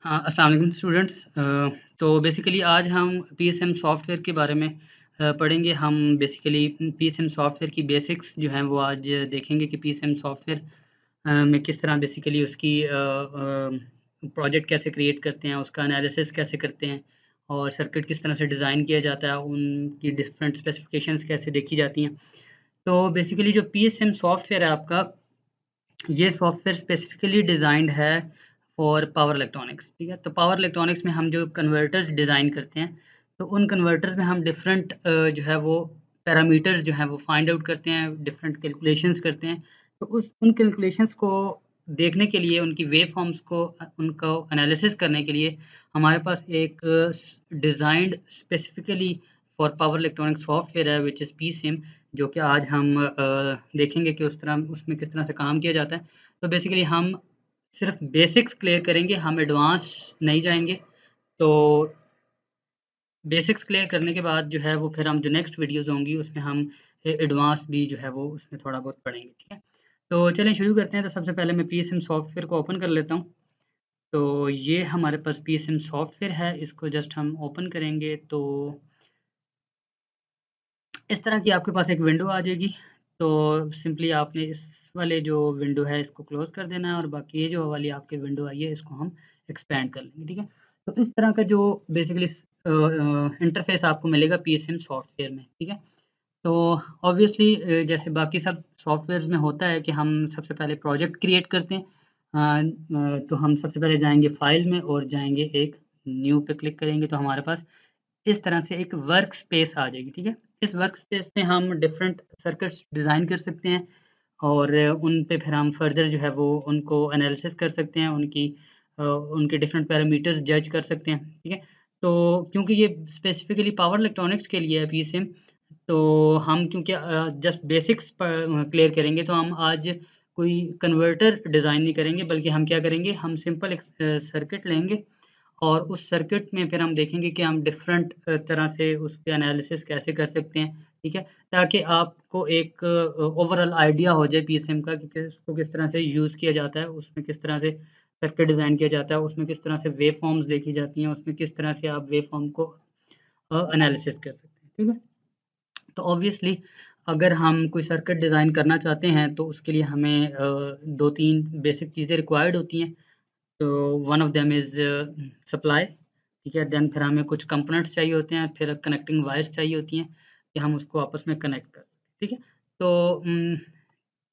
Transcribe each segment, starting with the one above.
हाँ, अस्सलाम वालेकुम स्टूडेंट्स। तो बेसिकली आज हम पीएसएम सॉफ्टवेयर के बारे में पढ़ेंगे। हम बेसिकली पीएसएम सॉफ्टवेयर की बेसिक्स जो हैं वो आज देखेंगे कि पीएसएम सॉफ्टवेयर में किस तरह बेसिकली उसकी प्रोजेक्ट कैसे क्रिएट करते हैं, उसका एनालिसिस कैसे करते हैं और सर्किट किस तरह से डिज़ाइन किया जाता है, उनकी डिफरेंट स्पेसिफिकेशंस कैसे देखी जाती हैं। तो बेसिकली जो पीएसएम सॉफ्टवेयर है आपका, ये सॉफ्टवेयर स्पेसिफिकली डिज़ाइंड है फॉर पावर इलेक्ट्रॉनिक्स, ठीक है। तो पावर इलेक्ट्रॉनिक्स में हम जो कन्वर्टर्स डिज़ाइन करते हैं, तो उन कन्वर्टर्स में हम डिफरेंट जो है वो पैरामीटर्स जो हैं वो फाइंड आउट करते हैं, डिफरेंट कैलकुलेशंस करते हैं। तो उन कैलकुलेशंस को देखने के लिए, उनकी वेव फॉर्म्स को उनको एनालिसिस करने के लिए हमारे पास एक designed specifically for power electronic software है विच इज़ पीसिम, जो कि आज हम देखेंगे कि उसमें किस तरह से काम किया जाता है। तो बेसिकली हम सिर्फ बेसिक्स क्लियर करेंगे, हम एडवांस नहीं जाएँगे। तो बेसिक्स क्लियर करने के बाद जो है वो फिर हम जो नेक्स्ट वीडियोज़ होंगी उसमें हम एडवांस भी जो है वो उसमें थोड़ा बहुत पढ़ेंगे, ठीक है। तो चलिए शुरू करते हैं। तो सबसे पहले मैं पीएसएम सॉफ्टवेयर को ओपन कर लेता हूँ। तो ये हमारे पास पीएसएम सॉफ्टवेयर है, इसको जस्ट हम ओपन करेंगे तो इस तरह की आपके पास एक विंडो आ जाएगी। तो सिंपली आपने इस वाले जो विंडो है इसको क्लोज़ कर देना है और बाकी ये जो वाली आपकी विंडो आई है इसको हम एक्सपेंड कर लेंगे, ठीक है। तो इस तरह का जो बेसिकली इंटरफ़ेस आपको मिलेगा पीएसएम सॉफ्टवेयर में, ठीक है। तो ऑब्वियसली जैसे बाकी सब सॉफ्टवेयर्स में होता है कि हम सबसे पहले प्रोजेक्ट क्रिएट करते हैं। तो हम सबसे पहले जाएँगे फ़ाइल में और जाएँगे एक न्यू पे क्लिक करेंगे तो हमारे पास इस तरह से एक वर्क स्पेस आ जाएगी, ठीक है। इस वर्क स्पेस में हम डिफरेंट सर्किट्स डिज़ाइन कर सकते हैं और उन पे फिर हम फर्दर जो है वो उनको एनालिसिस कर सकते हैं, उनके डिफरेंट पैरामीटर्स जज कर सकते हैं, ठीक है। तो क्योंकि ये स्पेसिफिकली पावर इलेक्ट्रॉनिक्स के लिए है पीसीएम, तो हम क्योंकि जस्ट बेसिक्स क्लियर करेंगे तो हम आज कोई कन्वर्टर डिज़ाइन नहीं करेंगे, बल्कि हम क्या करेंगे, हम सिंपल एक सर्किट लेंगे और उस सर्किट में फिर हम देखेंगे कि हम डिफरेंट तरह से उसके एनालिसिस कैसे कर सकते हैं, ठीक है? ताकि आपको एक ओवरऑल आइडिया हो जाए पीएसएम का कि उसको किस तरह से यूज़ किया जाता है, उसमें किस तरह से सर्किट डिज़ाइन किया जाता है, उसमें किस तरह से वेव फॉर्म्स देखी जाती हैं, उसमें किस तरह से आप वेव फॉर्म को एनालिसिस कर सकते हैं, ठीक है? तो ऑब्वियसली अगर हम कोई सर्किट डिज़ाइन करना चाहते हैं, तो उसके लिए हमें 2-3 बेसिक चीज़ें रिक्वायर्ड होती हैं। तो one of them is supply, ठीक है। देन फिर हमें कुछ कंपोनेंट्स चाहिए होते हैं, फिर कनेक्टिंग वायर्स चाहिए होती हैं कि हम उसको आपस में कनेक्ट कर सकें, ठीक है। तो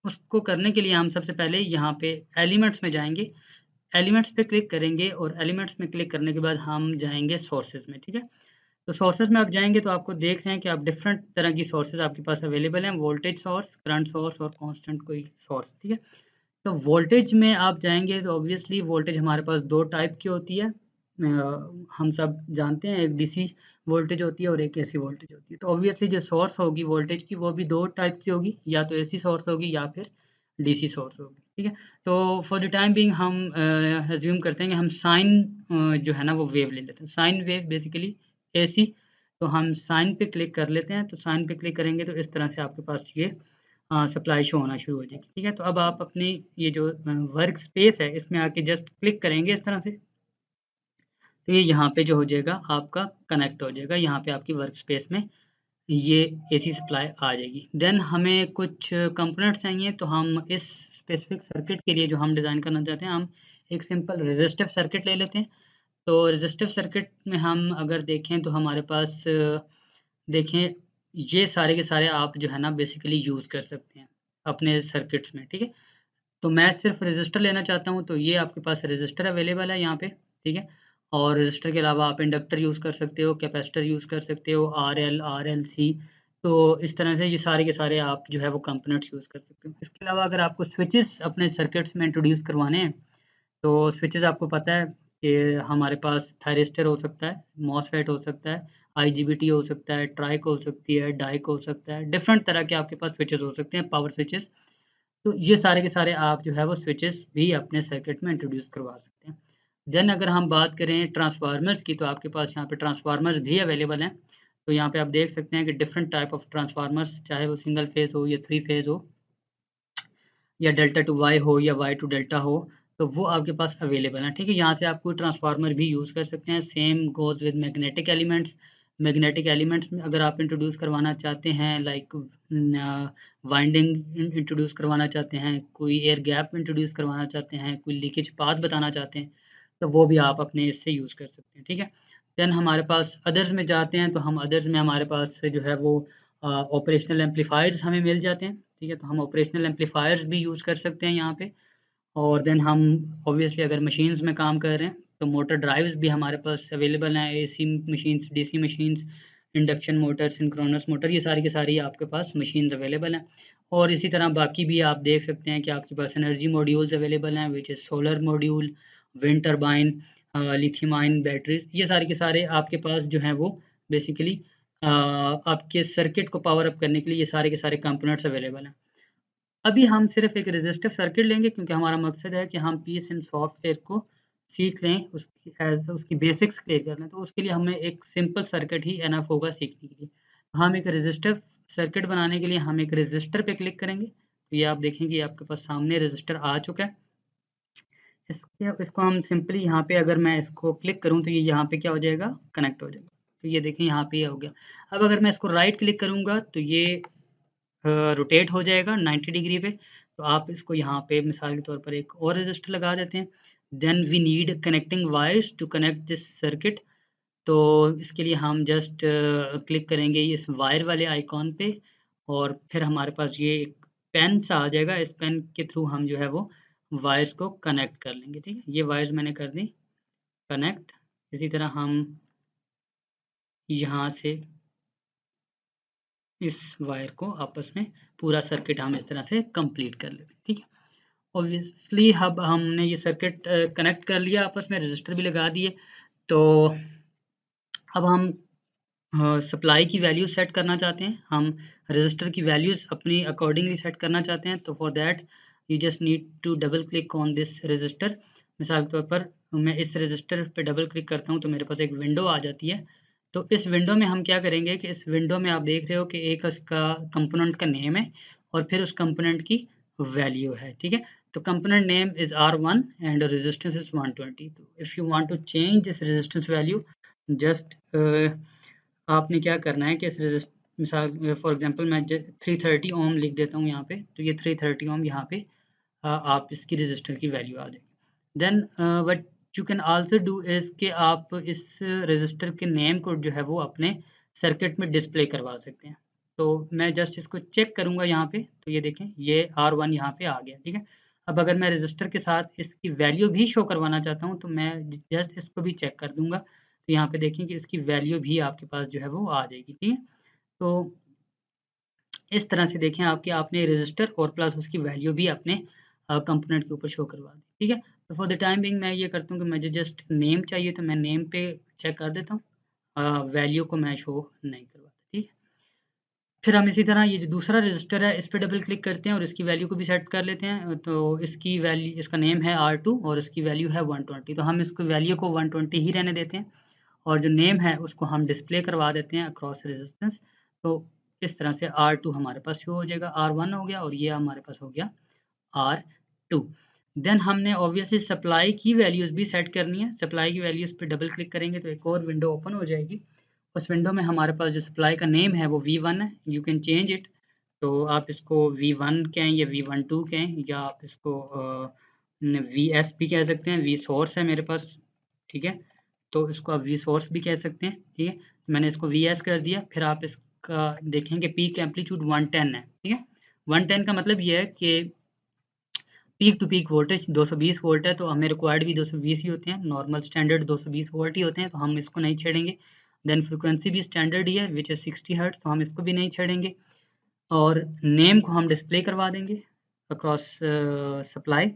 उसको करने के लिए हम सबसे पहले यहाँ पे एलिमेंट्स में जाएँगे, एलिमेंट्स पे क्लिक करेंगे और एलिमेंट्स में क्लिक करने के बाद हम जाएँगे सोर्सेज़ में, ठीक है। तो सोर्सेज़ में आप जाएँगे तो आपको देख रहे हैं कि आप डिफरेंट तरह की सोर्सेज़ आपके पास अवेलेबल हैं, वोल्टेज सोर्स, करंट सोर्स और कांस्टेंट कोई सोर्स, ठीक है। तो वोल्टेज में आप जाएँगे तो ऑब्वियसली वोल्टेज हमारे पास 2 टाइप की होती है। हम सब जानते हैं, एक डीसी वोल्टेज होती है और एक एसी वोल्टेज होती है। तो ऑब्वियसली जो सोर्स होगी वोल्टेज की वो भी 2 टाइप की होगी, या तो एसी सोर्स होगी या फिर डीसी सोर्स होगी, ठीक है। तो फॉर द टाइम बीइंग हम अज़्यूम करते हैं कि हम साइन जो है ना वो वेव ले लेते हैं। साइन वेव बेसिकली एसी, तो हम साइन पे क्लिक कर लेते हैं। तो साइन पे क्लिक करेंगे तो इस तरह से आपके पास ये सप्लाई शो होना शुरू हो जाएगी, ठीक है। तो अब आप अपनी ये जो वर्क स्पेस है इसमें आके जस्ट क्लिक करेंगे इस तरह से, तो ये यहाँ पे जो हो जाएगा आपका कनेक्ट हो जाएगा, यहाँ पे आपकी वर्क स्पेस में ये एसी सप्लाई आ जाएगी। देन हमें कुछ कंपोनेंट्स चाहिए, तो हम इस स्पेसिफिक सर्किट के लिए जो हम डिज़ाइन करना चाहते हैं, हम एक सिंपल रेजिस्टिव सर्किट ले लेते हैं। तो रेजिस्टिव सर्किट में हम अगर देखें तो हमारे पास देखें, ये सारे के सारे आप जो है ना बेसिकली यूज़ कर सकते हैं अपने सर्किट्स में, ठीक है। तो मैं सिर्फ रजिस्टर लेना चाहता हूँ, तो ये आपके पास रजिस्टर अवेलेबल है यहाँ पे, ठीक है। और रजिस्टर के अलावा आप इंडक्टर यूज़ कर सकते हो, कैपेसिटर यूज़ कर सकते हो, आरएल, आरएलसी। तो इस तरह से ये सारे के सारे आप जो है वो कंपोनेंट्स यूज़ कर सकते हो। इसके अलावा अगर आपको स्विचेस अपने सर्किट्स में इंट्रोड्यूस करवाने हैं, तो स्विचेस आपको पता है कि हमारे पास थायरिस्टर हो सकता है, मॉसफेट हो सकता है, आईजीबीटी हो सकता है, ट्राइक हो सकती है, डाइक हो सकता है, डिफरेंट तरह के आपके पास स्विचेस हो सकते हैं, पावर स्विचेस। तो ये सारे के सारे आप जो है वो स्विचेस भी अपने सर्किट में इंट्रोड्यूस करवा सकते हैं। देन अगर हम बात करें ट्रांसफार्मर्स की, तो आपके पास यहाँ पे ट्रांसफार्मर्स भी अवेलेबल हैं। तो यहाँ पे आप देख सकते हैं कि डिफरेंट टाइप ऑफ ट्रांसफार्मर्स, चाहे वो सिंगल फेज़ हो या 3 फेज़ हो, या डेल्टा टू वाई हो या वाई टू डेल्टा हो। तो वो आपके पास अवेलेबल है, ठीक है। यहाँ से आप कोई ट्रांसफार्मर भी यूज़ कर सकते हैं। Same goes with magnetic elements. Magnetic elements में अगर आप इंट्रोड्यूस करवाना चाहते हैं, लाइक वाइंडिंग इंट्रोड्यूस करवाना चाहते हैं, कोई एयर गैप इंट्रोड्यूस करवाना चाहते हैं, कोई लीकेज पाथ बताना चाहते हैं, तो वो भी आप अपने इससे यूज़ कर सकते हैं, ठीक है। देन हमारे पास अदर्स में जाते हैं, तो हम अदर्स में हमारे पास जो है वो ऑपरेशनल एम्पलीफायर्स हमें मिल जाते हैं, ठीक है। तो हम ऑपरेशनल एम्पलीफायर्स भी यूज़ कर सकते हैं यहाँ पे। और देन हम ऑब्वियसली अगर मशीन्स में काम कर रहे हैं, तो मोटर ड्राइव्स भी हमारे पास अवेलेबल हैं। AC machines, DC machines, induction motor, synchronous motor, ये सारी की सारी आपके पास मशीन्स अवेलेबल हैं। और इसी तरह बाकी भी आप देख सकते हैं कि आपके पास एनर्जी मॉड्यूल्स अवेलेबल हैं, which is solar module, wind turbine, lithium ion batteries, ये सारे के सारे आपके पास जो हैं वो बेसिकली आपके सर्किट को पावर अप करने के लिए ये सारे के सारे कंपोनेंट्स अवेलेबल हैं। अभी हम सिर्फ एक रेजिस्टिव सर्किट लेंगे, क्योंकि हमारा मकसद है कि हम पीस एंड सॉफ्टवेयर को सीख लें, उसकी बेसिक्स क्लियर कर लें। तो उसके लिए हमें एक सिंपल सर्किट ही एनफ होगा सीखने के लिए। हम एक रेजिस्टिव सर्किट बनाने के लिए हम एक रजिस्टर पे क्लिक करेंगे, तो ये आप देखेंगे आपके पास सामने रजिस्टर आ चुका है। इसको हम सिंपली यहाँ पे अगर मैं इसको क्लिक करूँ तो ये यहाँ पे क्या हो जाएगा, कनेक्ट हो जाएगा। तो ये देखें यहाँ पे ये हो गया। अब अगर मैं इसको राइट क्लिक करूँगा तो ये रोटेट हो जाएगा 90 डिग्री पे। तो आप इसको यहाँ पे मिसाल के तौर पर एक और रेजिस्टर लगा देते हैं। Then we need connecting wires to connect this circuit. तो इसके लिए हम जस्ट क्लिक करेंगे इस वायर वाले आइकॉन पे, और फिर हमारे पास ये एक पेन सा आ जाएगा। इस पेन के थ्रू हम जो है वो वायर्स को कनेक्ट कर लेंगे, ठीक है। ये वायर्स मैंने कर दी कनेक्ट। इसी तरह हम यहाँ से इस वायर को आपस में पूरा सर्किट हम इस तरह से कंप्लीट कर लेते हैं, ठीक है। ऑब्वियसली अब हमने ये सर्किट कनेक्ट कर लिया आपस में, रजिस्टर भी लगा दिए। तो अब हम सप्लाई की वैल्यू सेट करना चाहते हैं, हम रजिस्टर की वैल्यूज़ अपनी अकॉर्डिंगली सेट करना चाहते हैं। तो for that you just need to double click on this resistor. मिसाल के तौर पर मैं इस रजिस्टर पे डबल क्लिक करता हूँ तो मेरे पास एक विंडो आ जाती है। तो इस विंडो में हम क्या करेंगे कि इस विंडो में आप देख रहे हो कि एक उसका कंपोनेंट का नेम है और फिर उस कंपोनेंट की वैल्यू है, ठीक है। तो component name is R1 and resistance is 120। तो if you want to change this resistance value, just आपने क्या करना है कि इस मिसाल फॉर एग्जांपल मैं 330 ओम लिख देता हूँ यहाँ पे। तो ये 330 ओम यहाँ पे आप इसकी रजिस्टर की वैल्यू आ जाएगी। Then what you can also do is कि आप इस रजिस्टर के नेम को जो है वो अपने सर्किट में डिस्प्ले करवा सकते हैं। तो मैं जस्ट इसको चेक करूँगा यहाँ पे, तो ये देखें ये R1 यहाँ पे आ गया, ठीक है। अब अगर मैं रजिस्टर के साथ इसकी वैल्यू भी शो करवाना चाहता हूँ तो मैं जस्ट इसको भी चेक कर दूँगा। तो यहाँ पे देखें कि इसकी वैल्यू भी आपके पास जो है वो आ जाएगी, ठीक है। तो इस तरह से देखें आपके आपने रजिस्टर और प्लस उसकी वैल्यू भी अपने कंपोनेंट के ऊपर शो करवा दी, ठीक है। तो फॉर द टाइम बिंग मैं ये करता हूँ कि मुझे जस्ट नेम चाहिए, तो मैं नेम पे चेक कर देता हूँ, वैल्यू को मैं शो नहीं करवाता, ठीक है। फिर हम इसी तरह ये जो दूसरा रजिस्टर है इस पे डबल क्लिक करते हैं और इसकी वैल्यू को भी सेट कर लेते हैं। तो इसकी वैल्यू, इसका नेम है R2 और इसकी वैल्यू है 120। तो हम इसको वैल्यू को 120 ही रहने देते हैं और जो नेम है उसको हम डिस्प्ले करवा देते हैं अक्रॉस रेजिस्टेंस। तो इस तरह से R2 हमारे पास शो हो जाएगा, R1 हो गया और ये हमारे पास हो गया R2। देन हमने ऑब्वियसली सप्लाई की वैल्यूज़ भी सेट करनी है। सप्लाई की वैल्यूज़ पे डबल क्लिक करेंगे तो एक और विंडो ओपन हो जाएगी। उस विंडो में हमारे पास जो सप्लाई का नेम है वो V1 है। You can change it. तो आप इसको V1 कहें या V12 कहें, या आप इसको VS भी कह सकते हैं। V सोर्स है मेरे पास, ठीक है। तो इसको आप V सोर्स भी कह सकते हैं, ठीक है। मैंने इसको VS कर दिया। फिर आप इसका देखेंगे पीक एम्पलीट्यूड 110 है, ठीक है। 110 का मतलब ये है कि peak to peak voltage 220 volt है, तो हमें रिक्वायर्ड भी 220 ही होते हैं। नॉर्मल स्टैंडर्ड 220 वोल्ट ही होते हैं, तो हम इसको नहीं छेड़ेंगे। देन फ्रीक्वेंसी भी स्टैंडर्ड ही है विच इज़ 60 हर्ट्ज, तो हम इसको भी नहीं छेड़ेंगे। और नेम को हम डिस्प्ले करवा देंगे अक्रॉस सप्लाई।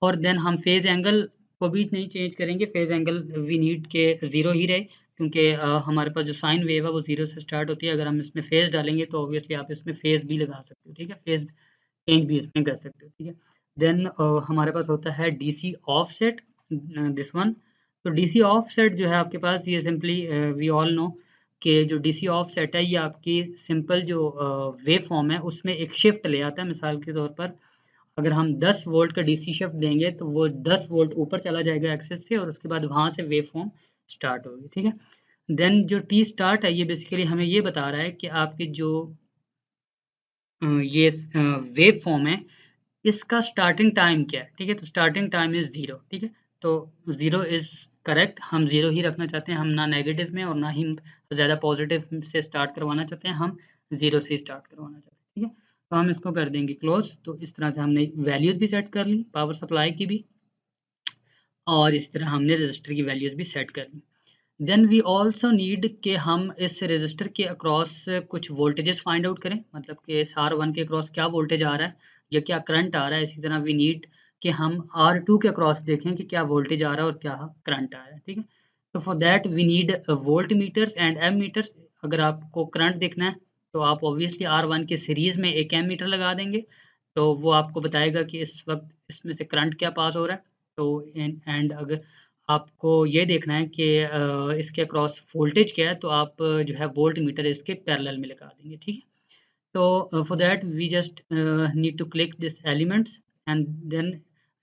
और देन हम फेज़ एंगल को भी नहीं चेंज करेंगे। फेज़ एंगल वी नीड के 0 ही रहे, क्योंकि हमारे पास जो साइन वेव है वो 0 से स्टार्ट होती है। अगर हम इसमें फेज़ डालेंगे तो ऑब्वियसली आप इसमें फेज़ भी लगा सकते हो, ठीक है। फेज़ चेंज भी इसमें कर सकते हो, ठीक है। देन हमारे पास होता है डीसी ऑफसेट, दिस वन। तो डीसी ऑफसेट जो है आपके पास, ये सिंपली वी ऑल नो कि जो डीसी ऑफसेट है ये आपकी सिंपल जो वेव फॉर्म है उसमें एक शिफ्ट ले आता है। मिसाल के तौर पर अगर हम 10 वोल्ट का डीसी शिफ्ट देंगे तो वो 10 वोल्ट ऊपर चला जाएगा एक्सेस से, और उसके बाद वहाँ से वेव फॉर्म स्टार्ट होगी, ठीक है। देन जो टी स्टार्ट है ये बेसिकली हमें ये बता रहा है कि आपके जो ये वेव फॉर्म है इसका स्टार्टिंग टाइम क्या है, ठीक है। तो स्टार्टिंग टाइम इज़ 0, ठीक है। तो 0 इज़ करेक्ट, हम 0 ही रखना चाहते हैं, हम ना नेगेटिव में और ना ही ज़्यादा पॉजिटिव से स्टार्ट करवाना चाहते हैं, हम 0 से स्टार्ट करवाना चाहते हैं, ठीक है। तो हम इसको कर देंगे क्लोज। तो इस तरह से हमने वैल्यूज़ भी सेट कर ली, पावर सप्लाई की भी, और इस तरह हमने रजिस्टर की वैल्यूज़ भी सेट कर ली। देन वी ऑल्सो नीड कि हम इस रजिस्टर के अक्रॉस कुछ वोल्टेजेस फाइंड आउट करें, मतलब कि R1 के अक्रॉस क्या वोल्टेज आ रहा है या क्या करंट आ रहा है। इसी तरह वी नीड कि हम R2 के अक्रॉस देखें कि क्या वोल्टेज आ रहा है और क्या करंट आ रहा है, ठीक है। तो for that we need voltmeters and ammeters. अगर आपको करंट देखना है तो आप ऑब्वियसली R1 के सीरीज़ में एक एम मीटर लगा देंगे, तो वो आपको बताएगा कि इस वक्त इसमें से करंट क्या पास हो रहा है। तो एंड अगर आपको ये देखना है कि इसके अक्रॉस वोल्टेज क्या है, तो आप जो है वोल्ट मीटर इसके पैरेलल में लगा देंगे, ठीक है। तो for that we just need to click this elements and then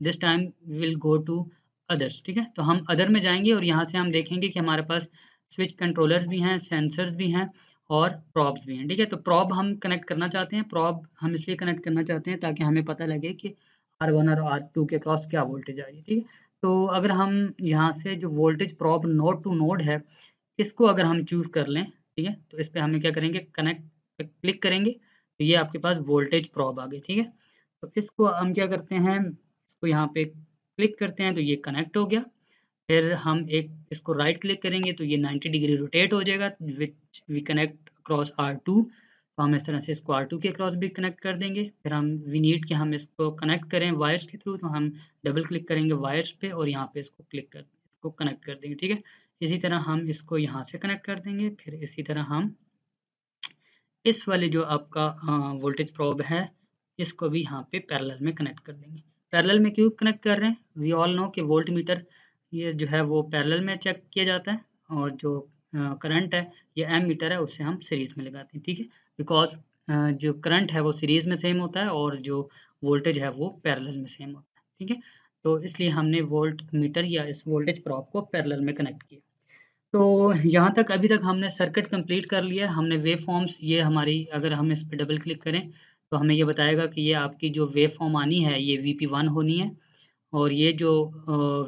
this time we will go to others, ठीक है। तो हम अदर में जाएंगे और यहाँ से हम देखेंगे कि हमारे पास स्विच कंट्रोलर्स भी हैं, सेंसर्स भी हैं और प्रॉब्स भी हैं, ठीक है। तो प्रॉब हम कनेक्ट करना चाहते हैं, प्रॉब हम इसलिए कनेक्ट करना चाहते हैं ताकि हमें पता लगे कि R1 और R2 के क्रॉस क्या वोल्टेज आ रही है, ठीक है। तो अगर हम यहाँ से जो voltage probe node to node है इसको अगर हम चूज़ कर लें, ठीक है, तो इस पे हमें क्या करेंगे, कनेक्ट पे क्लिक करेंगे, तो ये आपके पास वोल्टेज प्रॉब आ गई, ठीक है। तो इसको हम क्या करते हैं, इसको यहाँ पे क्लिक करते हैं तो ये कनेक्ट हो गया। फिर हम एक इसको राइट क्लिक करेंगे तो ये 90 डिग्री रोटेट हो जाएगा, which we connect across R2। तो हम इस तरह से इसको R2 के अक्रॉस भी कनेक्ट कर देंगे। फिर हम वी नीड कि हम इसको कनेक्ट करें वायर्स के थ्रू, तो हम डबल क्लिक करेंगे वायर्स पे और यहाँ पे इसको क्लिक कर इसको कनेक्ट कर देंगे, ठीक है। इसी तरह हम इसको यहाँ से कनेक्ट कर देंगे। फिर इसी तरह हम इस वाले जो आपका वोल्टेज प्रोब है इसको भी यहाँ पे पैरेलल में कनेक्ट कर देंगे। पैरेलल में क्यों कनेक्ट कर रहे हैं, वी ऑल नो कि वोल्ट मीटर ये जो है वो पैरेलल में चेक किया जाता है, और जो करंट है ये एम मीटर है उससे हम सीरीज़ में लगाते हैं, ठीक है। बिकॉज जो करंट है वो सीरीज़ में सेम होता है और जो वोल्टेज है वो पैरेलल में सेम होता है, ठीक है। तो इसलिए हमने वोल्ट मीटर या इस वोल्टेज प्रोब को पैरेलल में कनेक्ट किया। तो यहाँ तक अभी तक हमने सर्किट कंप्लीट कर लिया है। हमने वेव फॉर्म्स, ये हमारी अगर हम इस पे डबल क्लिक करें तो हमें ये बताएगा कि ये आपकी जो वेव फॉर्म आनी है ये VP1 होनी है, और ये जो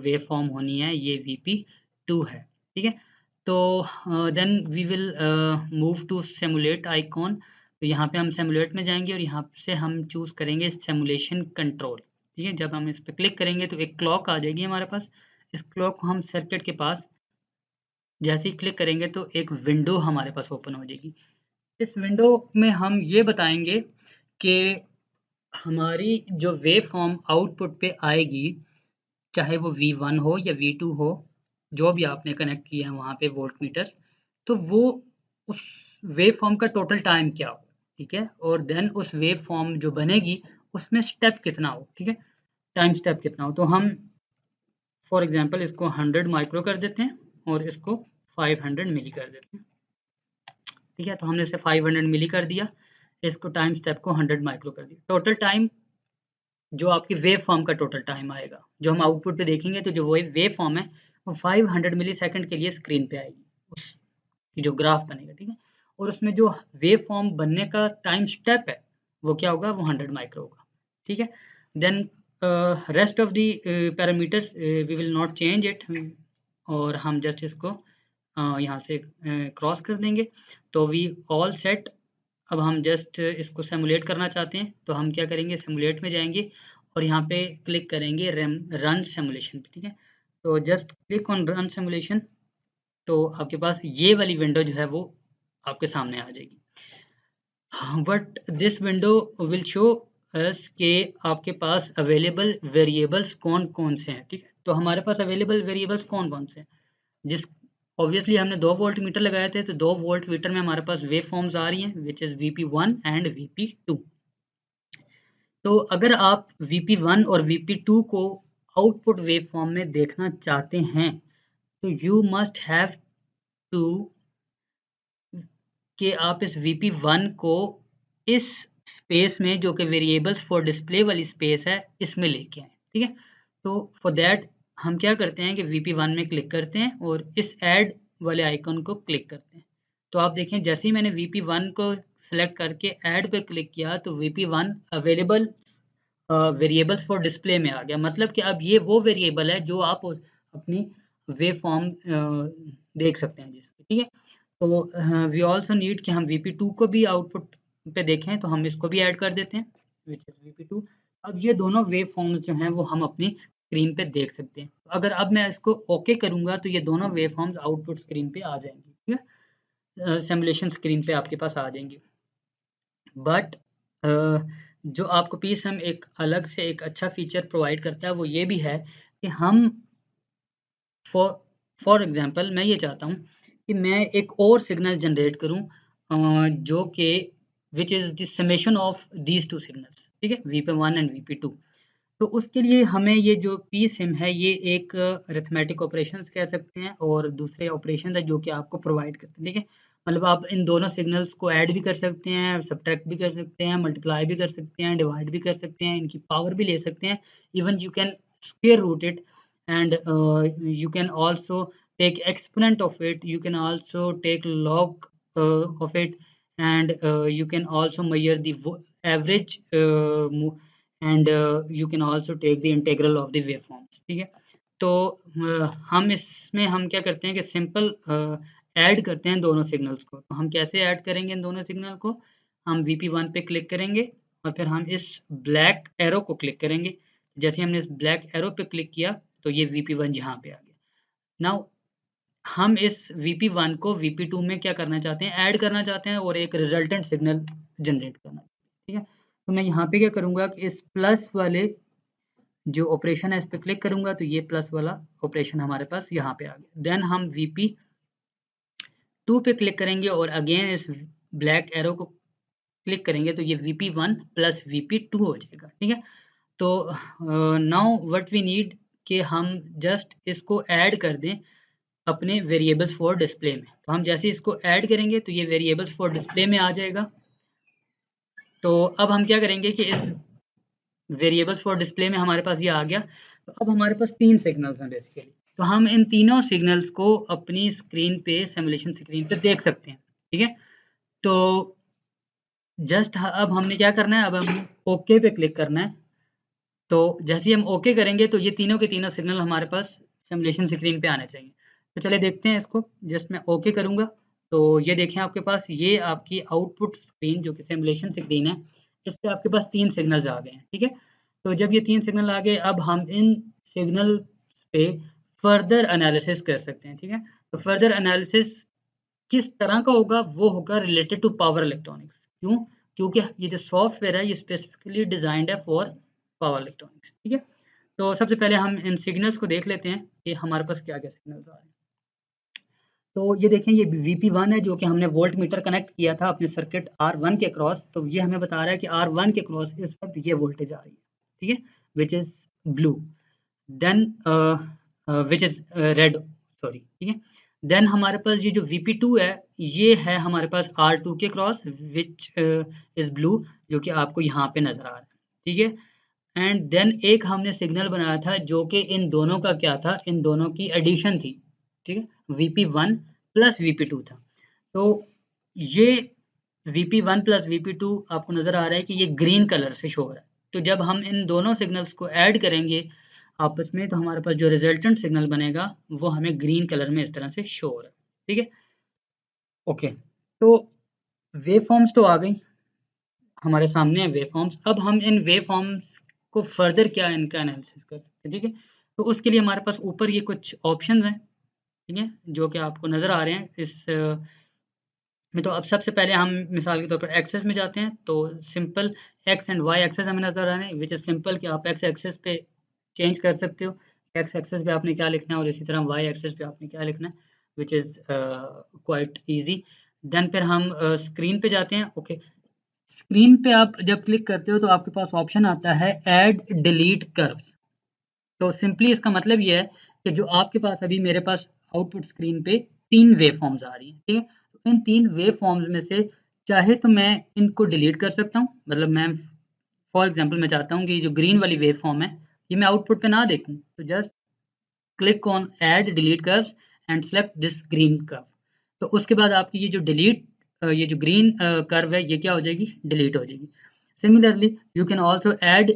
वेव फॉर्म होनी है ये VP2 है, ठीक है। तो then we will move to simulate icon. तो यहाँ पे हम सिमुलेट में जाएंगे और यहाँ से हम चूज़ करेंगे सिमुलेशन कंट्रोल, ठीक है। जब हम इस पर क्लिक करेंगे तो एक क्लॉक आ जाएगी हमारे पास। इस क्लॉक को हम सर्किट के पास जैसे ही क्लिक करेंगे तो एक विंडो हमारे पास ओपन हो जाएगी। इस विंडो में हम ये बताएंगे कि हमारी जो वेव फॉर्म आउटपुट पे आएगी, चाहे वो V1 हो या V2 हो, जो भी आपने कनेक्ट किया है वहाँ पे वोल्ट मीटर, तो वो उस वेव फॉर्म का टोटल टाइम क्या हो, ठीक है। और देन उस वेव फॉर्म जो बनेगी उसमें स्टेप कितना हो, ठीक है, टाइम स्टेप कितना हो। तो हम फॉर एग्जांपल इसको 100 माइक्रो कर देते हैं और इसको 500 मिली कर देते हैं, ठीक है। तो हमने इसे 500 मिली कर दिया, इसको टाइम स्टेप को 100 माइक्रो कर दिया। टोटल टाइम जो आपकी वेव फॉर्म का टोटल टाइम आएगा, जो हम आउटपुट पे देखेंगे, तो जो वो वेव फॉर्म है वो 500 मिली सेकेंड के लिए स्क्रीन पे आएगी, उसकी जो ग्राफ बनेगा, ठीक है। और उसमें जो वेव फॉर्म बनने का टाइम स्टेप है वो क्या होगा, वो 100 माइक्रो होगा, ठीक है। Then rest of the parameters we will not change it, और हम जस्ट इसको यहाँ से क्रॉस कर देंगे। तो वी ऑल सेट। अब हम जस्ट इसको सिमुलेट करना चाहते हैं तो हम क्या करेंगे, सिमुलेट में जाएंगे और यहाँ पे क्लिक करेंगे रन सिमुलेशन पे, ठीक है। तो just click on run simulation, तो आपके पास ये वाली विंडो जो है वो आपके सामने आ जाएगी। But this window will show us के आपके पास अवेलेबल वेरिएबल्स कौन कौन से हैं, ठीक है। तो हमारे पास अवेलेबल वेरिएबल्स कौन कौन से हैं, जिस ऑब्वियसली हमने 2 वोल्ट मीटर लगाए थे, तो 2 वोल्ट मीटर में हमारे पास वेव फॉर्म्स आ रही हैं which is VP1 and VP2। तो अगर आप VP1 और VP2 को आउटपुट वेव फॉर्म में देखना चाहते हैं तो यू मस्ट हैव टू कि आप इस VP1 को इस स्पेस में जो कि वेरिएबल्स फॉर डिस्प्ले वाली स्पेस है इसमें लेके आए, ठीक है। तो फॉर दैट हम क्या करते हैं कि VP1 में क्लिक करते हैं और इस ऐड वाले आइकन को क्लिक करते हैं। तो आप देखें जैसे ही मैंने VP1 को सेलेक्ट करके ऐड पे क्लिक किया तो VP1 available variables for display में आ गया। मतलब कि अब ये वो वेरिएबल है जो आप अपनी वेव फॉर्म देख सकते हैं जिसकी, ठीक है। तो वी आल्सो नीड कि हम VP2 को भी आउटपुट पे देखें, तो हम इसको भी ऐड कर देते हैं विच इज़ VP2। अब ये दोनों वेव फॉर्म्स जो हैं वो हम अपनी स्क्रीन पे देख सकते हैं। अगर अब मैं इसको ओके करूँगा तो ये दोनों वेव फॉर्म्स आउटपुट स्क्रीन पे आ जाएँगी, ठीक है। सिमुलेशन स्क्रीन पे आपके पास आ जाएँगी। बट जो आपको पीएसएम एक अलग से एक अच्छा फीचर प्रोवाइड करता है वो ये भी है कि हम फॉर फॉर एग्जांपल मैं ये चाहता हूँ कि मैं एक और सिग्नल जनरेट करूँ जो कि which is the summation of these 2 signals, ठीक है? VP1 and VP2। तो उसके लिए हमें ये जो psim है ये एक अरिथमेटिक ऑपरेशंस कह सकते हैं और दूसरे ऑपरेशन है जो कि आपको प्रोवाइड करते हैं, ठीक है। मतलब आप इन दोनों सिग्नल्स को ऐड भी कर सकते हैं, सब्ट्रैक्ट भी कर सकते हैं, मल्टीप्लाई भी कर सकते हैं, डिवाइड भी कर सकते हैं, इनकी पावर भी ले सकते हैं। Even you can square root it and you can also take exponent of it, you can also take log of it, and you can also measure the average and you can also take the integral of the waveforms, ठीक है। तो हम इसमें हम क्या करते हैं कि सिंपल ऐड करते हैं दोनों सिग्नल्स को। तो हम कैसे ऐड करेंगे इन दोनों सिग्नल को? हम VP1 पे क्लिक करेंगे और फिर हम इस ब्लैक एरो को क्लिक करेंगे। जैसे हमने इस ब्लैक एरो पे क्लिक किया तो ये VP1 यहाँ पे आ गया। नाउ हम इस VP1 को VP2 में क्या करना चाहते हैं? ऐड करना चाहते हैं और एक रिजल्टेंट सिग्नल जनरेट करना, ठीक है। तो मैं यहाँ पे क्या करूँगा कि इस प्लस वाले जो ऑपरेशन है इस पे क्लिक करूँगा तो ये प्लस वाला ऑपरेशन हमारे पास यहाँ पे आ गया। देन हम VP2 पे क्लिक करेंगे और अगेन इस ब्लैक एरो को क्लिक करेंगे तो ये VP1 प्लस VP2 हो जाएगा, ठीक है। तो नाउ व्हाट वी नीड कि हम जस्ट इसको ऐड कर दें अपने वेरिएबल्स फॉर डिस्प्ले में। तो हम जैसे इसको ऐड करेंगे तो ये वेरिएबल्स फॉर डिस्प्ले में आ जाएगा। तो अब हम क्या करेंगे कि इस वेरिएबल्स फॉर डिस्प्ले में हमारे पास ये आ गया। तो अब हमारे पास 3 सिग्नल्स हैं बेसिकली। तो हम इन तीनों सिग्नल्स को अपनी स्क्रीन पे सिमुलेशन स्क्रीन पे देख सकते हैं, ठीक है। तो जस्ट अब हमने क्या करना है, अब हम ओके पे क्लिक करना है। तो जैसे ही हम ओके करेंगे तो ये तीनों के तीनों सिग्नल हमारे पास सिमुलेशन स्क्रीन पे आने चाहिए। तो चलिए देखते हैं इसको। जस्ट मैं ओके करूँगा तो ये देखें आपके पास ये आपकी आउटपुट स्क्रीन जो कि सिमुलेशन स्क्रीन है, इस पे आपके पास 3 सिग्नल्स आ गए हैं, ठीक है। तो जब ये 3 सिग्नल आ गए अब हम इन सिग्नल्स पे फर्दर एनालिसिस कर सकते हैं, ठीक है। तो फर्दर एनालिसिस किस तरह का होगा? वो होगा रिलेटेड टू पावर इलेक्ट्रॉनिक्स। क्यों? क्योंकि ये जो सॉफ्टवेयर है ये स्पेसिफिकली डिज़ाइन्ड है फॉर पावर इलेक्ट्रॉनिक्स, ठीक है। तो सबसे पहले हम इन सिग्नल्स को देख लेते हैं कि हमारे पास क्या-क्या सिग्नल्स आ रहे हैं। तो ये देखें ये VP1 है जो कि हमने वोल्ट मीटर कनेक्ट किया था अपने सर्किट R1 के अक्रॉस। तो ये हमें बता रहा है कि R1 के अक्रॉस इस वक़्त ये वोल्टेज आ रही है, ठीक है, which is blue. Then which is red, sorry, ठीक है। देन हमारे पास ये जो VP2 है ये है हमारे पास R2 के अक्रॉस व्हिच इज़ ब्लू, जो कि आपको यहाँ पे नज़र आ रहा है, ठीक है। एंड देन एक हमने सिग्नल बनाया था जो कि इन दोनों का क्या था, इन दोनों की एडिशन थी, ठीक है। VP1 प्लस VP2 था। तो ये VP1 प्लस VP2 आपको नज़र आ रहा है कि ये ग्रीन कलर से शो हो रहा है। तो जब हम इन दोनों सिग्नल्स को ऐड करेंगे आपस में तो हमारे पास जो रिजल्टेंट सिग्नल बनेगा वो हमें ग्रीन कलर में इस तरह से शो हो रहा है, ठीक है। ओके, तो वेव फॉर्म्स तो आ गई हमारे सामने है वेव फॉर्म्स। अब हम इन वेव फॉर्म्स को फर्दर क्या इनका एनालिसिस कर सकते हैं, ठीक है। तो उसके लिए हमारे पास ऊपर ये कुछ ऑप्शंस हैं, ठीक है, जो कि आपको नज़र आ रहे हैं इस में। तो अब सबसे पहले हम मिसाल के तौर पर एक्सेस में जाते हैं तो simple x and y axes हमें नज़र आ रहे हैं विच इज़ सिंपल कि आप एक्स एक्सेस पे चेंज कर सकते हो। एक्स एक्सेस पे आपने क्या लिखना है और इसी तरह वाई एक्सेस पे आपने क्या लिखना है, which is quite easy. Then फिर हम स्क्रीन पे जाते हैं। ओके, स्क्रीन पे आप जब क्लिक करते हो तो आपके पास ऑप्शन आता है ऐड डिलीट कर्व्स। तो सिंपली इसका मतलब ये है कि जो आपके पास अभी मेरे पास आउटपुट स्क्रीन पे 3 वेव फॉर्म्स आ रही हैं, ठीक है। तो इन 3 वेव फॉर्म्स में से चाहे तो मैं इनको डिलीट कर सकता हूँ, मतलब मैं फॉर एग्जांपल मैं चाहता हूँ कि जो ग्रीन वाली वेव फॉर्म है ये मैं आउटपुट पे ना देखूँ, तो just click on add delete curves and select this green curve. तो उसके बाद आपकी ये जो डिलीट ये जो ग्रीन कर्व है ये क्या हो जाएगी, डिलीट हो जाएगी। Similarly you can also add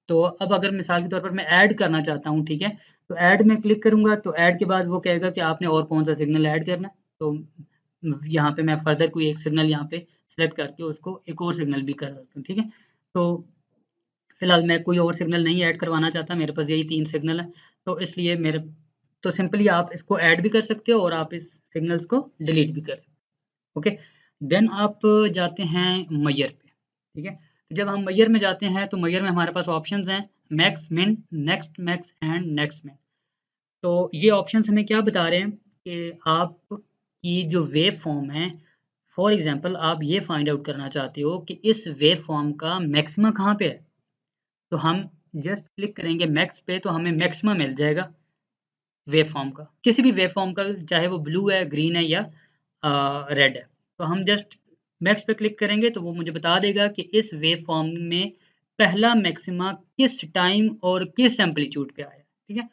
तो अब अगर मिसाल के तौर पर मैं ऐड करना चाहता हूँ, ठीक है, तो ऐड में क्लिक करूँगा तो ऐड के बाद वो कहेगा कि आपने और कौन सा सिग्नल ऐड करना है। तो यहाँ पे मैं फर्दर कोई एक सिग्नल यहाँ पे सेलेक्ट करके उसको एक और सिग्नल भी कर सकता हूँ, ठीक है। तो फिलहाल मैं कोई और सिग्नल नहीं ऐड करवाना चाहता, मेरे पास यही 3 सिग्नल हैं, तो इसलिए मेरे तो सिंपली आप इसको ऐड भी कर सकते हो और आप इस सिग्नल्स को डिलीट भी कर सकते हो, ओके। देन आप जाते हैं मेजर पे, ठीक है। तो जब हम मेजर में जाते हैं तो मेजर में हमारे पास ऑप्शंस हैं मैक्स, मिन, नेक्स्ट मैक्स एंड नेक्स्ट मिन। तो ये ऑप्शंस हमें क्या बता रहे हैं कि आपकी जो वेव फॉर्म है, फॉर एग्जांपल आप ये फाइंड आउट करना चाहते हो कि इस वेव फॉर्म का मैक्सिमा कहाँ पे है। तो हम जस्ट क्लिक करेंगे मैक्स पे तो हमें मैक्सिमा मिल जाएगा वेव फॉर्म का, किसी भी वेव फॉर्म का, चाहे वो ब्लू है, ग्रीन है या रेड है। तो हम जस्ट मैक्स पे क्लिक करेंगे तो वो मुझे बता देगा कि इस वेव फॉर्म में पहला मैक्सिमा किस टाइम और किस एम्पलीट्यूड पे आया, ठीक है।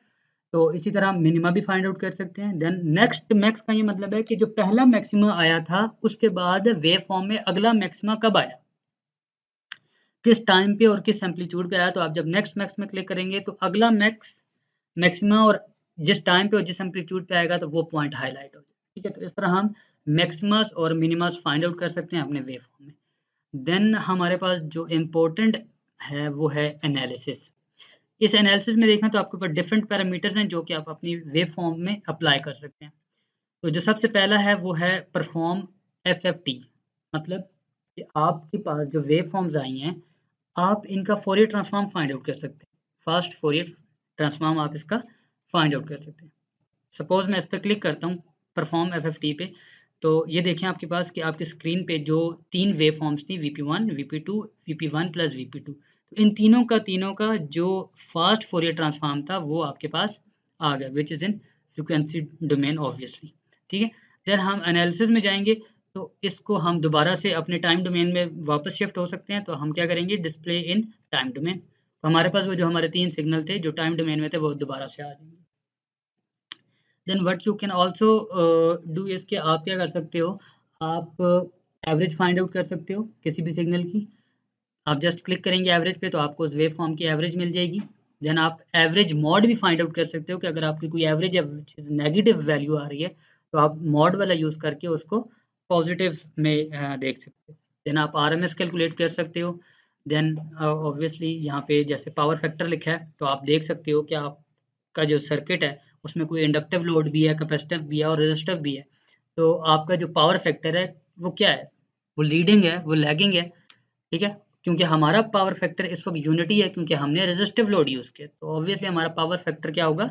तो इसी तरह हम मिनिमा भी फाइंड आउट कर सकते हैं। देन नेक्स्ट मैक्स का ये मतलब है कि जो पहला मैक्सिमा आया था उसके बाद वेव फॉर्म में अगला मैक्सिमा कब आया, किस टाइम पे और किस एम्पलीट्यूड पे आया। तो आप जब नेक्स्ट मैक्स में क्लिक करेंगे तो अगला मैक्सिमा और जिस टाइम पे और जिस एम्पलीट्यूड पे आएगा तो वो पॉइंट हाईलाइट हो जाए, ठीक है। तो इस तरह हम मैक्सिमास और मिनिमास फाइंड आउट कर सकते हैं अपने वेव फॉर्म में। देन हमारे पास जो इम्पोर्टेंट है वो है एनालिसिस। इस एनालिसिस में देखें तो आपके ऊपर डिफरेंट पैरामीटर्स हैं जो कि आप अपनी वेव फॉर्म में अप्लाई कर सकते हैं। तो जो सबसे पहला है वो है परफॉर्म एफएफटी, मतलब कि आपके पास जो वेव फॉर्म्स आई हैं आप इनका फोरियर ट्रांसफॉर्म फाइंड आउट कर सकते हैं। फास्ट फोरियर ट्रांसफॉर्म आप इसका फाइंड आउट कर सकते हैं। सपोज मैं इस पर क्लिक करता हूँ परफॉर्म एफएफटी पे, तो ये देखें आपके पास कि आपकी स्क्रीन पे जो 3 वेव फॉर्म्स थी वीपी1, वीपी2, वीपी1 प्लस वीपी2, तो इन तीनों का जो फास्ट फोरियर ट्रांसफॉर्म था वो आपके पास आ गया, which is in frequency domain obviously, ठीक है। देन हम एनालिसिस में जाएंगे तो इसको हम दोबारा से अपने टाइम डोमेन में वापस शिफ्ट हो सकते हैं। तो हम क्या करेंगे, डिस्प्ले इन टाइम डोमेन, तो हमारे पास वो जो हमारे 3 सिग्नल थे जो टाइम डोमेन में थे वो दोबारा से आ जाएंगे। Then what you can also do is कि आप क्या कर सकते हो, आप एवरेज फाइंड आउट कर सकते हो किसी भी सिग्नल की। आप जस्ट क्लिक करेंगे एवरेज पे तो आपको उस वेव फॉर्म की एवरेज मिल जाएगी। देन आप एवरेज मॉड भी फाइंड आउट कर सकते हो कि अगर आपकी कोई एवरेज है व्हिच इज़ नेगेटिव वैल्यू आ रही है तो आप मॉड वाला यूज़ करके उसको पॉजिटिव में देख सकते हो। देन आप आरएमएस कैलकुलेट कर सकते हो। देन ऑब्वियसली यहाँ पे जैसे पावर फैक्टर लिखा है तो आप देख सकते हो कि आपका जो सर्किट है उसमें कोई इंडक्टिव लोड भी है, कैपेसिटिव भी है और रेजिस्टिव भी है। तो आपका जो पावर फैक्टर है वो क्या है, वो लीडिंग है, वो लैगिंग है, ठीक है। क्योंकि हमारा पावर फैक्टर इस वक्त यूनिटी है क्योंकि हमने रेजिस्टिव लोड यूज़ किया, तो ऑब्वियसली हमारा पावर फैक्टर क्या होगा,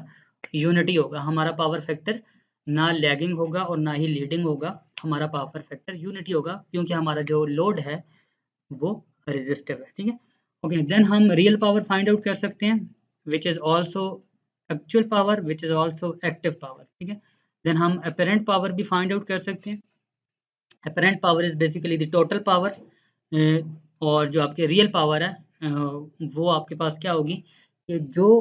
यूनिटी होगा। हमारा पावर फैक्टर ना लैगिंग होगा और ना ही लीडिंग होगा, हमारा पावर फैक्टर यूनिटी होगा क्योंकि हमारा जो लोड है वो रेजिस्टिव है, ठीक है। ओके, देन हम रियल पावर फाइंड आउट कर सकते हैं which is also actual power which is also active power, ठीक है। देन हम अपेरेंट पावर भी फाइंड आउट कर सकते हैं। Apparent power is basically the total power, और जो आपकी रियल पावर है वो आपके पास क्या होगी कि जो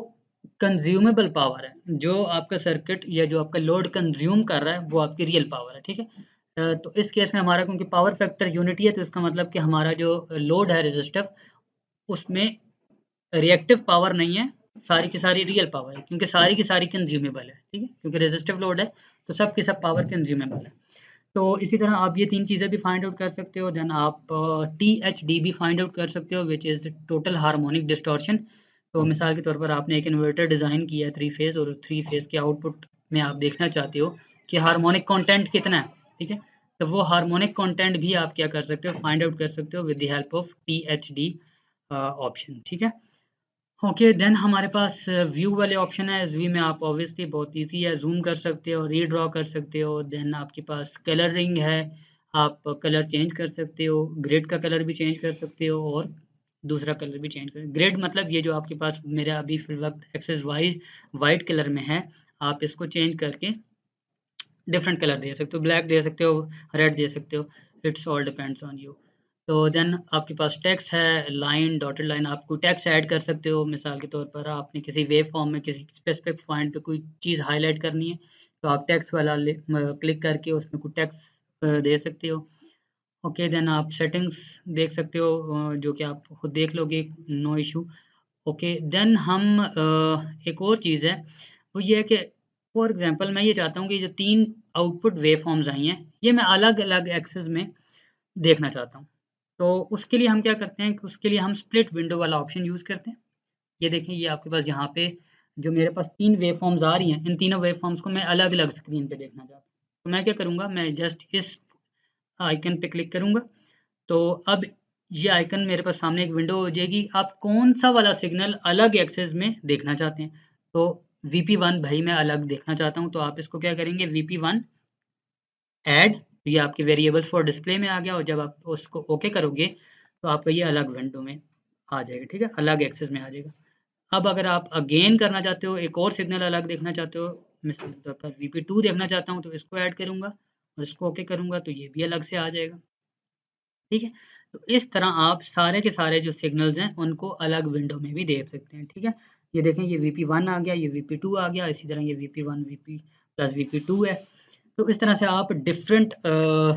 कंज्यूमेबल पावर है, जो आपका सर्किट या जो आपका लोड कंज्यूम कर रहा है वो आपकी रियल पावर है, ठीक है। तो इस केस में हमारा क्योंकि पावर फैक्टर यूनिटी है तो इसका मतलब कि हमारा जो लोड है रेजिस्टिव उसमें रिएक्टिव पावर नहीं है, सारी की सारी रियल पावर है क्योंकि सारी की सारी कंज्यूमेबल है, ठीक है। क्योंकि रेजिस्टिव लोड है तो सब की सब पावर कंज्यूमेबल है। तो इसी तरह आप ये 3 चीज़ें भी फाइंड आउट कर सकते हो। देन आप THD भी फाइंड आउट कर सकते हो which is total harmonic distortion. तो मिसाल के तौर पर आपने एक इन्वर्टर डिज़ाइन किया है 3 फेज़ और 3 फेज़ के आउटपुट में आप देखना चाहते हो कि हार्मोनिक कंटेंट कितना है, ठीक है। तो वो हार्मोनिक कंटेंट भी आप क्या कर सकते हो, फाइंड आउट कर सकते हो with the help of THD option, ठीक है। ओके, देन हमारे पास व्यू वाले ऑप्शन है। व्यू में आप ऑब्वियसली बहुत इजी है, जूम कर सकते हो, रीड्रॉ कर सकते हो। देन आपके पास कलरिंग है, आप कलर चेंज कर सकते हो, ग्रिड का कलर भी चेंज कर सकते हो और दूसरा कलर भी चेंज कर, ग्रिड मतलब ये जो आपके पास मेरा अभी फिल वक्त एक्सेस वाइट कलर में है, आप इसको चेंज करके डिफरेंट कलर दे सकते हो, ब्लैक दे सकते हो, रेड दे सकते हो, it's all depends on you. तो देन आपके पास टेक्स्ट है, लाइन, डॉटेड लाइन, आप कोई टेक्स्ट ऐड कर सकते हो। मिसाल के तौर पर आपने किसी वेव फॉर्म में किसी स्पेसिफिक पॉइंट पे कोई चीज़ हाईलाइट करनी है, तो आप टेक्स्ट वाला क्लिक करके उसमें कोई टेक्स्ट दे सकते हो। ओके, देन आप सेटिंग्स देख सकते हो, जो कि आप खुद देख लोगे, नो इशू। ओके, देन हम एक और चीज़ है, वो ये है कि फॉर एग्जांपल मैं ये चाहता हूँ कि जो 3 आउटपुट वेवफ़ॉर्म्स आई हैं, ये मैं अलग-अलग एक्सेस में देखना चाहता हूँ। तो उसके लिए हम क्या करते हैं कि उसके लिए हम स्प्लिट विंडो वाला ऑप्शन यूज़ करते हैं। ये देखें, ये आपके पास यहाँ पे जो मेरे पास 3 वेवफ़ॉर्म्स आ रही हैं, इन तीनों वेवफ़ॉर्म्स को मैं अलग-अलग स्क्रीन पे देखना चाहता हूँ। तो मैं क्या करूँगा, मैं जस्ट इस आइकन पे क्लिक करूँगा, तो अब ये आइकन मेरे पास सामने एक विंडो हो जाएगी। आप कौन-सा वाला सिग्नल अलग एक्सेस में देखना चाहते हैं? तो VP1 भाई मैं अलग देखना चाहता हूँ, तो आप इसको क्या करेंगे, VP1 ऐड, ये आपके वेरिएबल्स फॉर डिस्प्ले में आ गया, और जब आप उसको ओके करोगे, तो आपका ये अलग विंडो में आ जाएगा, ठीक है? अलग एक्सेस में आ जाएगा। अब अगर आप अगेन करना चाहते हो, एक और सिग्नल अलग देखना चाहते हो, मिसाल के तौर पर VP2 देखना चाहता हूँ, तो इसको ऐड करूँगा और इसको ओके करूँगा, तो ये भी अलग से आ जाएगा। ठीक है? तो इस तरह आप सारे के सारे जो सिग्नल्स हैं, उनको अलग विंडो में भी देख सकते हैं, ठीक है? ये देखें, ये VP1 आ गया, ये VP2 आ गया, इसी तरह ये VP1 VP प्लस VP2 है। तो इस तरह से आप डिफरेंट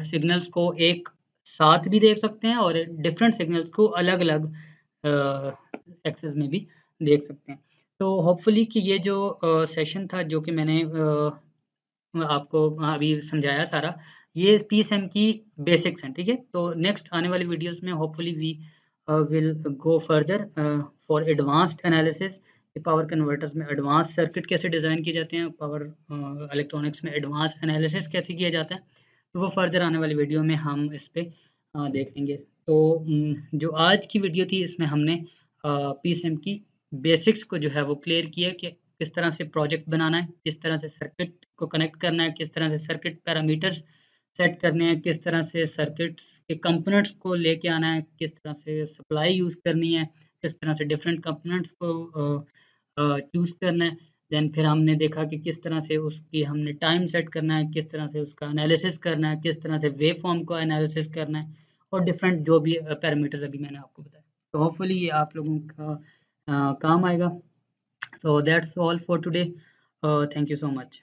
सिग्नल्स को एक साथ भी देख सकते हैं और डिफरेंट सिग्नल्स को अलग-अलग एक्सेस में भी देख सकते हैं। तो होपफुली कि ये जो सेशन था, जो कि मैंने आपको अभी समझाया सारा, ये पीएसएम की बेसिक्स हैं, ठीक है? तो नेक्स्ट आने वाली वीडियोज़ में hopefully we will go further for advanced analysis, कि पावर कन्वर्टर्स में एडवांस सर्किट कैसे डिज़ाइन किए जाते हैं, पावर इलेक्ट्रॉनिक्स में एडवांस एनालिसिस कैसे किया जाता है, तो वो फर्दर आने वाली वीडियो में हम इस पे देख लेंगे। तो जो आज की वीडियो थी, इसमें हमने पीएसएम की बेसिक्स को जो है वो क्लियर किया कि किस तरह से प्रोजेक्ट बनाना है, किस तरह से सर्किट को कनेक्ट करना है, किस तरह से सर्किट पैरामीटर्स सेट करने हैं, किस तरह से सर्किट्स के कंपोनेंट्स को लेके आना है, किस तरह से सप्लाई यूज़ करनी है, किस तरह से डिफरेंट कंपोनेंट्स को चूज़ करना है। देन फिर हमने देखा कि किस तरह से उसकी हमने टाइम सेट करना है, किस तरह से उसका एनालिसिस करना है, किस तरह से वेव फॉर्म को एनालिसिस करना है, और डिफरेंट जो भी पैरामीटर्स अभी मैंने आपको बताया। तो होपफुली ये आप लोगों का काम आएगा। So that's all for today. Thank you so much.